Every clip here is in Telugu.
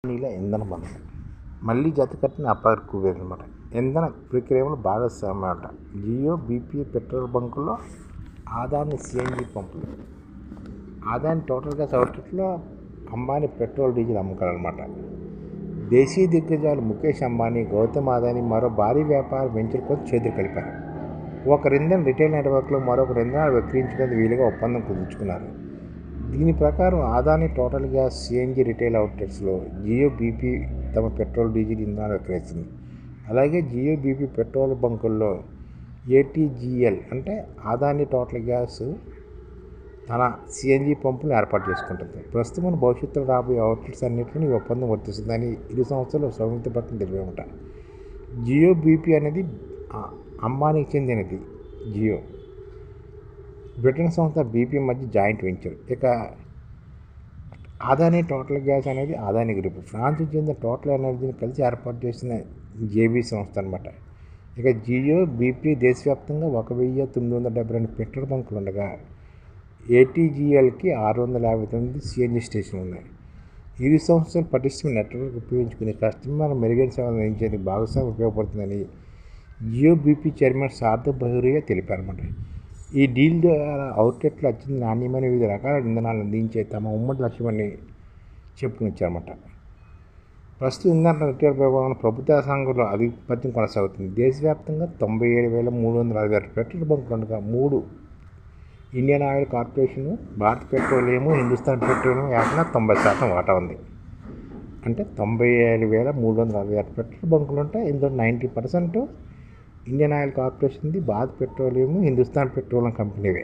నీళ్ళ ఇంధన బంధం మళ్ళీ జతకట్టిన అప్పర్ కుబేర్ అనమాట. ఇంధన ప్రక్రియలో భాగస్వామ్యం అంట. జియో బీపీ పెట్రోల్ బంకుల్లో ఆదాని సిఎన్జి పంపులు. ఆదాని టోటల్ గ్యాస్ అవుట్లెట్లో అంబానీ పెట్రోల్ డీజిల్ అమ్మకాలన్నమాట. దేశీయ దిగ్గజాలు ముఖేష్ అంబానీ, గౌతమ్ అదానీ మరో భారీ వ్యాపార వెంచర్ కోసం చేతులు కలిపారు. ఒకరి ఇంధన రిటైల్ నెట్వర్క్లో మరొకరి ఇంధనాలు విక్రయించడానికి వీలుగా ఒప్పందం కుదుర్చుకున్నారు. దీని ప్రకారం Adani Total gas CNG retail అవుట్లెట్స్లో జియో బీపీ తమ పెట్రోల్ డీజిల్ ఇంధనాలు విక్రయిస్తుంది. అలాగే జియో బీపీ పెట్రోల్ బంకుల్లో ఏటీజీఎల్ అంటే ఆదాని టోటల్ గ్యాస్ తన సిఎన్జి పంపులు ఏర్పాటు చేసుకుంటుంది. ప్రస్తుతం భవిష్యత్తులో రాబోయే అవుట్లెట్స్ అన్నింటినీ ఈ ఒప్పందం వర్తిస్తుందని ఇరు సంస్థలు సంయుక్త ప్రకటన తెలిపారట. జియో బీపీ అనేది అంబానీకి చెందినది. జియో బ్రిటన్ సంస్థ బీపీ మధ్య జాయింట్ వెంచర్. ఇక ఆదాని టోటల్ గ్యాస్ అనేది ఆదాని గ్రూప్ ఫ్రాన్స్కి చెందిన టోటల్ ఎనర్జీని కలిసి ఏర్పాటు చేసిన జేబీ సంస్థ అనమాట. ఇక జియో బీపీ దేశవ్యాప్తంగా 1972 పెట్రోల్ బంకులు ఉండగా ఏటీజీఎల్కి 659 సిఎన్జి స్టేషన్లు ఉన్నాయి. ఇరు సంస్థలు పటిష్టమైన నెట్వర్క్ ఉపయోగించుకుని కస్టమర్ మెరుగైన సేవలు అందించేందుకు భాగస్వామ్యం ఉపయోగపడుతుందని జియో బీపీ చైర్మన్ సార్థక్ బహురియా తెలిపారన్నమాట. ఈ డీల్ ద్వారా అవుట్లెట్లు అత్యంత నాణ్యమైన వివిధ రకాల ఇంధనాలు అందించే తమ ఉమ్మడి లక్ష్యమని చెప్పుకొచ్చారన్నమాట. ప్రస్తుత ఇంధన రిటైల్ విభాగంలో ప్రభుత్వ సంఘంలో ఆధిపత్యం కొనసాగుతుంది. దేశవ్యాప్తంగా 97,366 పెట్రోల్ బంకులు ఉండగా 3 Indian oil corporation, Bharat petroleum, Hindustan petroleum ఏకంగా 90% వాటా ఉంది. అంటే 97,366 పెట్రోల్ బంకులు ఉంటాయి. ఇందులో 90% ఇండియన్ ఆయిల్ కార్పొరేషన్ది, భారత్ పెట్రోలియం, హిందుస్థాన్ పెట్రోలియం కంపెనీవే.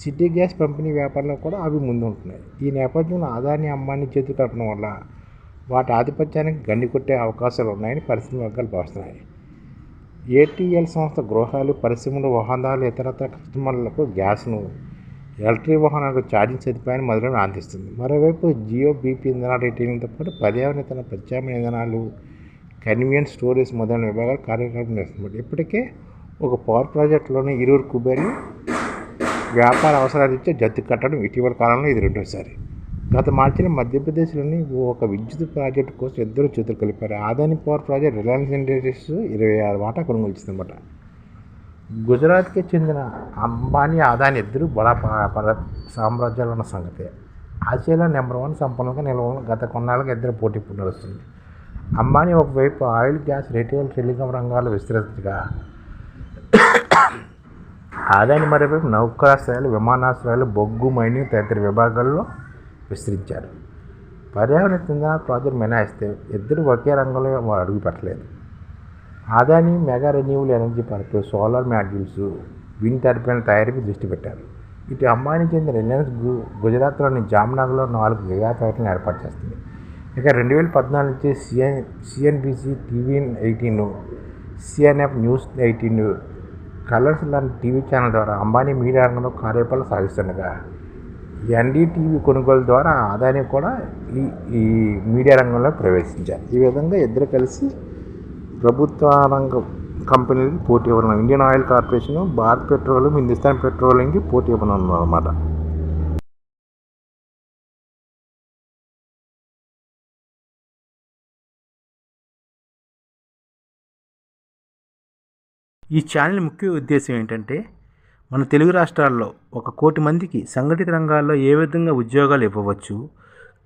సిటీ గ్యాస్ పంపిణీ వ్యాపారంలో కూడా అవి ముందు ఉంటున్నాయి. ఈ నేపథ్యంలో ఆదాని అంబానీ చేతులు కలపడం వల్ల వాటి ఆధిపత్యానికి గండి కొట్టే అవకాశాలు ఉన్నాయని పరిశ్రమ వర్గాలు భావిస్తున్నాయి. ఏటీఎల్ సంస్థ గృహాలు, పరిశ్రమలు, వాహనాలు, ఇతరత్ర కస్టమర్లకు గ్యాస్ను, ఎలక్ట్రిక్ వాహనాలకు ఛార్జింగ్ సదుపాయాన్ని మొదలైన అందిస్తుంది. మరోవైపు జియో బీపీ ఇంధనాల రిటైలింగ్తో పాటు పర్యావరణ ప్రత్యామ్నాయ ఇంధనాలు, కన్వీనియన్స్ స్టోరేజ్ మొదలైన విభాగాలు కార్యకలాపాలు చేస్తున్నారు. ఇప్పటికే ఒక పవర్ ప్రాజెక్టులోని 20 కుబేర్లు వ్యాపార అవసరాలు ఇచ్చే జట్టు కట్టడం ఇటీవల కాలంలో ఇది రెండోసారి. గత మార్చిలో మధ్యప్రదేశ్లోని ఒక విద్యుత్ ప్రాజెక్టు కోసం ఇద్దరు చేతులు కలిపారు. Adani power project Reliance industries 26 వాటా కొనుగోలు చేసిందన్నమాట. గుజరాత్కి చెందిన అంబానీ, ఆదాని ఇద్దరు బడా వ్యాపార సామ్రాజ్యాలు ఉన్న సంగతే. ఆసియాలో నెంబర్ 1 సంపన్నంగా నిలవడం గత కొన్నాళ్ళకి ఇద్దరు పోటీ నడుస్తుంది. అంబానీ ఒకవైపు ఆయిల్, గ్యాస్, రిటైల్, టెలికాం రంగాల్లో విస్తరించగా ఆదాని మరోవైపు నౌకాశ్రయాలు, విమానాశ్రయాలు, బొగ్గు, మైనింగ్ తదితర విభాగాల్లో విస్తరించారు. పర్యావరణ ఇంధన ప్రాజెక్టు మినహాయిస్తే ఇద్దరు ఒకే రంగంలో అడుగు పెట్టలేదు. ఆదాని మెగా రెన్యూవబుల్ ఎనర్జీ పార్కులు, సోలార్ మాడ్యూల్స్, విండ్ టర్బైన్ల తయారీపై దృష్టి పెట్టారు. ఇటు అంబానీ చెందిన రిలయన్స్ గుజరాత్లోని జామ్నగర్లో 4 గిగా ఫ్యాక్టరీలను ఏర్పాటు చేస్తుంది. ఇక 2014 నుంచి CNBC TV 18, CNF news 18, colours లాంటి టీవీ ఛానల్ ద్వారా అంబానీ మీడియా రంగంలో కార్యకలాపాలు సాగిస్తుండగా ఎన్డీటీవీ కొనుగోలు ద్వారా ఆదాని కూడా ఈ మీడియా రంగంలో ప్రవేశించారు. ఈ విధంగా ఇద్దరు కలిసి ప్రభుత్వ రంగ కంపెనీలకి పోటీ ఇవ్వనున్నారు. Indian oil corporation, Bharat petroleum, Hindustan పెట్రోలియంకి పోటీ ఇవ్వనున్నారు అన్నమాట. ఈ ఛానల్ ముఖ్య ఉద్దేశం ఏంటంటే మన తెలుగు రాష్ట్రాల్లో 1 కోటి మందికి సంఘటిత రంగాల్లో ఏ విధంగా ఉద్యోగాలు ఇవ్వవచ్చు,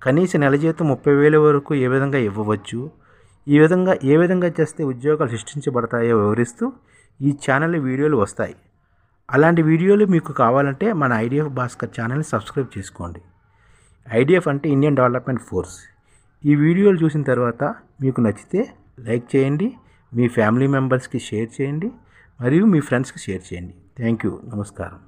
కనీస నెల జీతం 30,000 వరకు ఏ విధంగా ఇవ్వవచ్చు, ఏ విధంగా చేస్తే ఉద్యోగాలు సృష్టించబడతాయో వివరిస్తూ ఈ ఛానల్ వీడియోలు వస్తాయి. అలాంటి వీడియోలు మీకు కావాలంటే మన ఐడిఎఫ్ భాస్కర్ ఛానల్ని సబ్స్క్రైబ్ చేసుకోండి. ఐడిఎఫ్ అంటే ఇండియన్ డెవలప్మెంట్ ఫోర్స్. ఈ వీడియోలు చూసిన తర్వాత మీకు నచ్చితే లైక్ చేయండి, మీ ఫ్యామిలీ మెంబర్స్కి షేర్ చేయండి, మరియు మీ ఫ్రెండ్స్కి షేర్ చేయండి. Thank you. నమస్కారం.